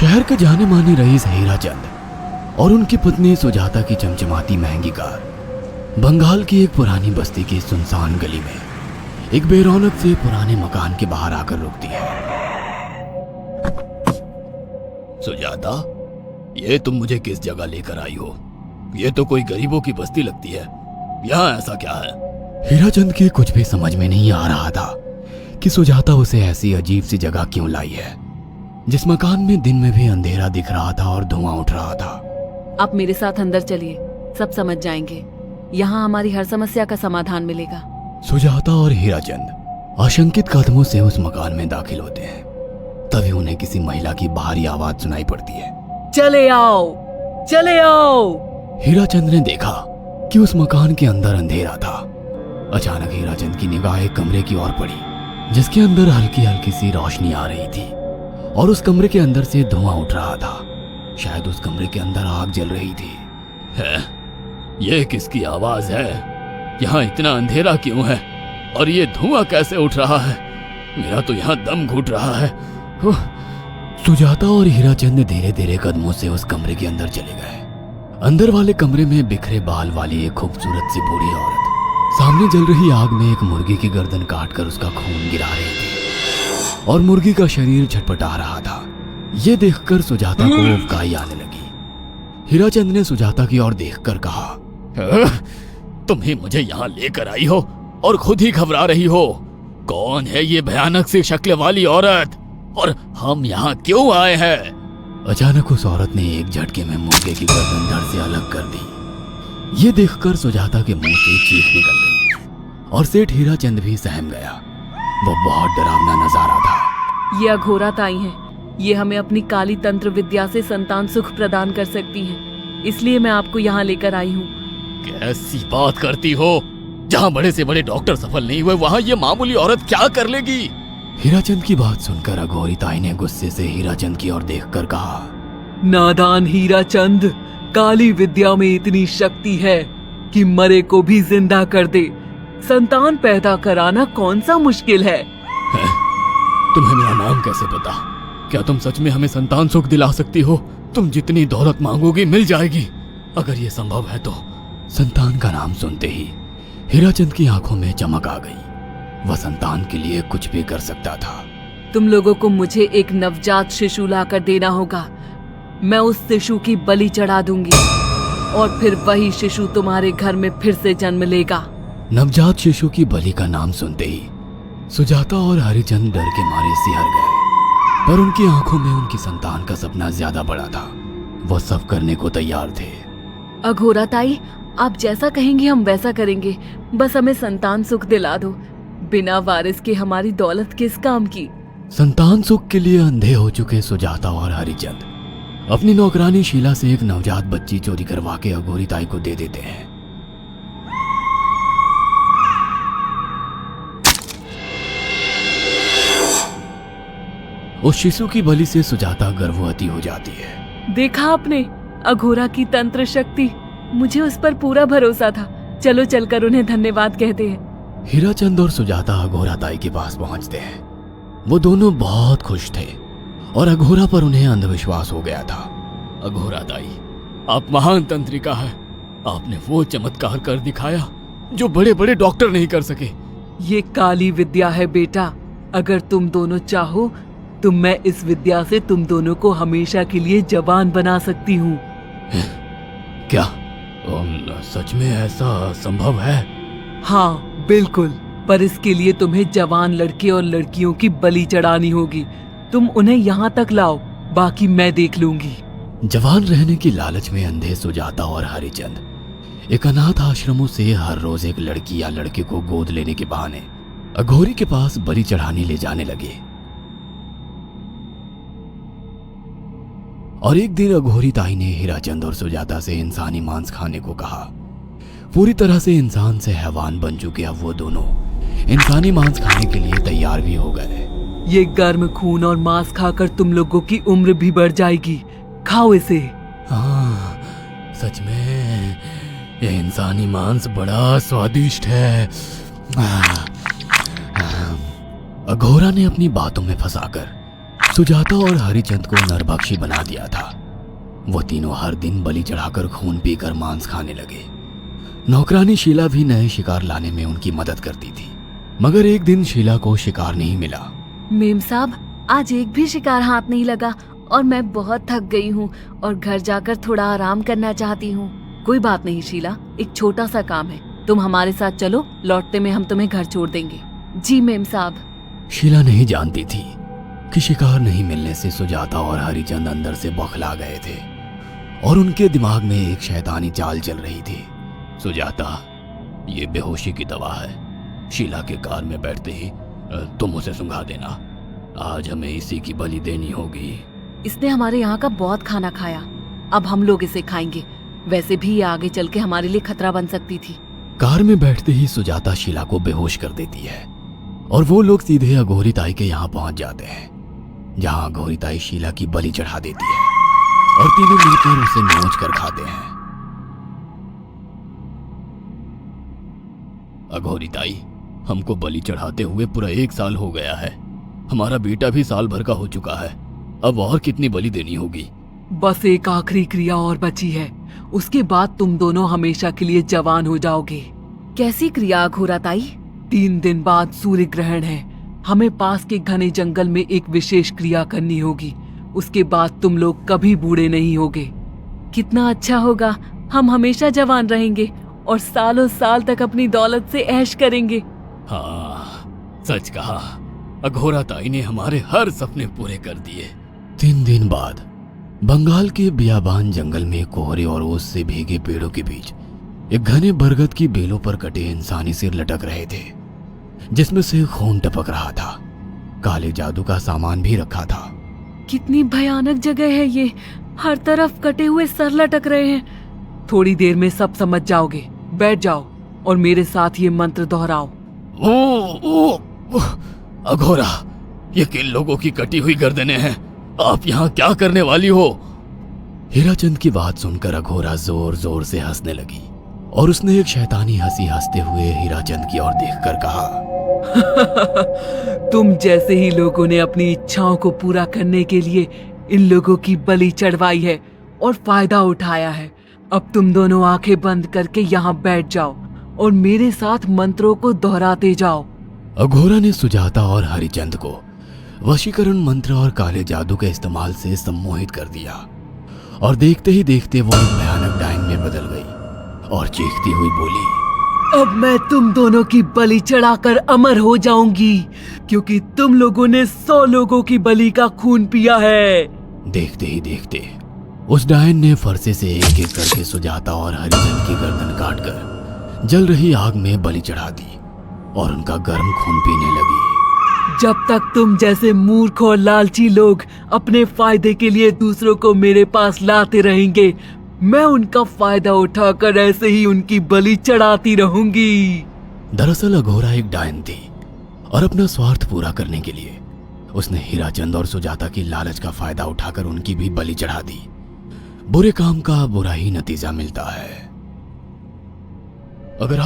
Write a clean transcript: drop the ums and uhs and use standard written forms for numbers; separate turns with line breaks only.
शहर के जाने माने रईस हीराचंद और उनकी पत्नी सुजाता की चमचमाती महंगी कार बंगाल की एक पुरानी बस्ती की सुनसान गली में एक बेरौनक से पुराने मकान के बाहर आकर रुकती है। सुजाता, ये तुम मुझे किस जगह लेकर आई हो? ये तो कोई गरीबों की बस्ती लगती है, यहाँ ऐसा क्या है? हीराचंद की कुछ भी समझ में नहीं आ रहा था कि सुजाता उसे ऐसी अजीब सी जगह क्यों लाई है, जिस मकान में दिन में भी अंधेरा दिख रहा था और धुआं उठ रहा था।
आप मेरे साथ अंदर चलिए, सब समझ जाएंगे। यहाँ हमारी हर समस्या का समाधान मिलेगा।
सुजाता और हीराचंद आशंकित कदमों से उस मकान में दाखिल होते हैं। तभी उन्हें किसी महिला की बाहरी आवाज सुनाई पड़ती है,
चले आओ, चले आओ।
हीराचंद ने देखा कि उस मकान के अंदर अंधेरा था। अचानक हीराचंद की निगाह एक कमरे की ओर पड़ी, जिसके अंदर हल्की हल्की सी रोशनी आ रही थी और उस कमरे के अंदर से धुआं उठ रहा था। शायद उस कमरे के अंदर आग जल रही थी। है? ये किसकी आवाज है? यहाँ इतना अंधेरा क्यों है और ये धुआं कैसे उठ रहा है? मेरा तो यहाँ दम घुट रहा है। सुजाता और हीराचंद धीरे धीरे कदमों से उस कमरे के अंदर चले गए। अंदर वाले कमरे में बिखरे बाल वाली एक खूबसूरत सी बूढ़ी औरत सामने जल रही आग में एक मुर्गी की गर्दन काटकर उसका खून गिरा रही थी और मुर्गी का शरीर छटपटा रहा था। ये देखकर सुजाता को उबकाई आने लगी। हीराचंद ने सुजाता की ओर देखकर कहा, तुम ही मुझे यहाँ लेकर आई हो और खुद ही घबरा रही हो। कौन है ये भयानक सी शक्ल वाली औरत और हम यहाँ क्यों आए हैं? अचानक उस औरत ने एक झटके में मुर्गे की गर्दन धड़ से अलग कर दी। ये देखकर सुजाता के मुंह से चीख निकल गई और सेठ हीराचंद भी सहम गया। वो बहुत डरावना नजारा था।
ये अघोरा ताई हैं। ये हमें अपनी काली तंत्र विद्या से संतान सुख प्रदान कर सकती हैं। इसलिए मैं आपको यहाँ लेकर आई हूँ।
कैसी बात करती हो? जहाँ बड़े से बड़े डॉक्टर सफल नहीं हुए, वहाँ ये मामूली औरत क्या कर लेगी? हीराचंद की बात सुनकर अघोरी ताई ने गुस्से से हीराचंद की ओर देखकर कहा,
नादान हीराचंद, काली विद्या में इतनी शक्ति है कि मरे को भी जिंदा कर दे। संतान पैदा कराना कौन सा मुश्किल है?
तुम्हें मेरा नाम कैसे पता? क्या तुम सच में हमें संतान सुख दिला सकती हो? तुम जितनी दौलत मांगोगी मिल जाएगी, अगर ये संभव है तो। संतान का नाम सुनते ही हीराचंद की आंखों में चमक आ गई। वह संतान के लिए कुछ भी कर सकता था।
तुम लोगों को मुझे एक नवजात शिशु लाकर देना होगा। मैं उस शिशु की बलि चढ़ा दूंगी और फिर वही शिशु तुम्हारे घर में फिर से जन्म लेगा।
नवजात शिशु की बलि का नाम सुनते ही सुजाता और हरिचंद डर के मारे सिहर गए, पर उनकी आंखों में उनकी संतान का सपना ज्यादा बड़ा था। वो सब करने को तैयार थे।
अघोरा ताई, आप जैसा कहेंगे हम वैसा करेंगे। बस हमें संतान सुख दिला दो। बिना वारिस के हमारी दौलत किस काम की?
संतान सुख के लिए अंधे हो चुके सुजाता और हरिचंद अपनी नौकरानी शीला से एक नवजात बच्ची चोरी करवा के अघोरी ताई को दे देते हैं। उस शिशु की बलि से सुजाता गर्भवती हो जाती है।
देखा आपने अघोरा की तंत्र शक्ति? मुझे उस पर पूरा भरोसा था। चलो चलकर उन्हें धन्यवाद कहते हैं।
हीराचंद और सुजाता अघोरा ताई के पास पहुंचते हैं। वो दोनों बहुत खुश थे और अघोरा पर उन्हें अंधविश्वास हो गया था। अघोरा ताई, आप महान तंत्रिका है। आपने वो चमत्कार कर दिखाया जो बड़े बड़े डॉक्टर नहीं कर सके।
ये काली विद्या है बेटा। अगर तुम दोनों चाहो तो मैं इस विद्या से तुम दोनों को हमेशा के लिए जवान बना सकती हूँ।
क्या सच में ऐसा संभव है?
हाँ बिल्कुल, पर इसके लिए तुम्हें जवान लड़के और लड़कियों की बलि चढ़ानी होगी। तुम उन्हें यहाँ तक लाओ, बाकी मैं देख लूंगी।
जवान रहने की लालच में अंधे सुजाता और हरिचंद एक अनाथ आश्रमों से हर रोज एक लड़की या लड़के को गोद लेने के बहाने अघोरी के पास बलि चढ़ाने ले जाने लगे। और एक दिन अघोरी ताई ने हीराचंद और सुजाता से इंसानी मांस खाने को कहा। पूरी तरह से इंसान से हैवान बन चुके अब वो दोनों इंसानी मांस खाने के लिए तैयार भी हो गए।
ये गर्म खून और मांस खाकर तुम लोगों की उम्र भी बढ़ जाएगी। खाओ इसे।
हाँ, सच में ये इंसानी मांस बड़ा स्वादिष्ट है। अघोरा ने अपनी बातों में फंसाकर सुजाता और हरिचंद को नरभक्षी बना दिया था। वो तीनों हर दिन बलि चढ़ाकर खून पीकर मांस खाने लगे। नौकरानी शीला भी नए शिकार लाने में उनकी मदद करती थी, मगर एक दिन शीला को शिकार नहीं मिला।
मेम साहब, आज एक भी शिकार हाथ नहीं लगा और मैं बहुत थक गई हूँ और घर जाकर थोड़ा आराम करना चाहती हूँ। कोई बात नहीं शीला, एक छोटा सा काम है, तुम हमारे साथ चलो, लौटते में हम तुम्हें घर छोड़ देंगे। जी मेम साहब।
शीला नहीं जानती थी कि शिकार नहीं मिलने से सुजाता और हरिचंद अंदर से बौखला गए थे और उनके दिमाग में एक शैतानी चाल चल रही थी। सुजाता, ये बेहोशी की दवा है। शीला के कार में बैठते ही तुम उसे सुंघा देना। आज हमें इसी की बलि देनी होगी।
इसने हमारे यहाँ का बहुत खाना खाया, अब हम लोग इसे खाएंगे। वैसे भी ये आगे चल के हमारे लिए खतरा बन सकती थी।
कार में बैठते ही सुजाता शीला को बेहोश कर देती है और वो लोग सीधे अघोरी ताई के यहाँ पहुंच जाते हैं, जहाँ अघोरी ताई शीला की बलि चढ़ा देती है और तीनों मिलकर उसे नोच कर खाते हैं। अघोरी ताई, हमको बलि चढ़ाते हुए पूरा 1 साल हो गया है। हमारा बेटा भी साल भर का हो चुका है। अब और कितनी बलि देनी होगी?
बस एक आखिरी क्रिया और बची है, उसके बाद तुम दोनों हमेशा के लिए जवान हो जाओगे। कैसी क्रिया अघोरा ताई? 3 दिन बाद सूर्य ग्रहण है, हमें पास के घने जंगल में एक विशेष क्रिया करनी होगी। उसके बाद तुम लोग कभी बूढ़े नहीं होगे। कितना अच्छा होगा, हम हमेशा जवान रहेंगे और सालों साल तक अपनी दौलत से ऐश करेंगे।
हाँ, सच कहा। अघोरा ताई ने हमारे हर सपने पूरे कर दिए। 3 दिन बाद बंगाल के बियाबान जंगल में कोहरे और ओस से भीगे पेड़ों के बीच एक घने बरगद की बेलों पर कटे इंसानी सिर लटक रहे थे, जिसमें से खून टपक रहा था। काले जादू का सामान भी रखा था।
कितनी भयानक जगह है ये, हर तरफ कटे हुए सर लटक रहे हैं। थोड़ी देर में सब समझ जाओगे, बैठ जाओ और मेरे साथ ये मंत्र दोहराओ।
अघोरा, ये किन लोगों की कटी हुई गर्दनें हैं? आप यहाँ क्या करने वाली हो? हीराचंद की बात सुनकर अघोरा जोर जोर से हंसने लगी और उसने एक शैतानी हंसी हंसते हुए हीराचंद की ओर देखकर कहा,
तुम जैसे ही लोगों ने अपनी इच्छाओं को पूरा करने के लिए इन लोगों की बलि चढ़वाई है और फायदा उठाया है। अब तुम दोनों आंखें बंद करके यहाँ बैठ जाओ और मेरे साथ मंत्रों को दोहराते जाओ।
अघोरा ने सुजाता और हरिचंद को वशीकरण मंत्र और काले जादू के इस्तेमाल से सम्मोहित कर दिया और देखते ही देखते वो एक भयानक डायन में बदल गई और चीखती हुई बोली,
अब मैं तुम दोनों की बलि चढ़ाकर अमर हो जाऊंगी, क्योंकि तुम लोगों ने 100 लोगों की बलि का खून पिया है।
देखते ही देखते उस डायन ने फरसे से एक एक करके सुजाता और हरिचंद की गर्दन काटकर जल रही आग में बलि चढ़ा दी और उनका गर्म खून पीने लगी।
जब तक तुम जैसे मूर्ख और लालची लोग अपने फायदे के लिए दूसरों को मेरे पास लाते रहेंगे, मैं उनका फायदा उठाकर ऐसे ही उनकी बलि चढ़ाती रहूंगी।
दरअसल अघोरा एक डायन थी और अपना स्वार्थ पूरा करने के लिए उसने हीराचंद और सुजाता की लालच का फायदा उठाकर उनकी भी बलि चढ़ा दी। बुरे काम का बुरा ही नतीजा मिलता है। अगर आप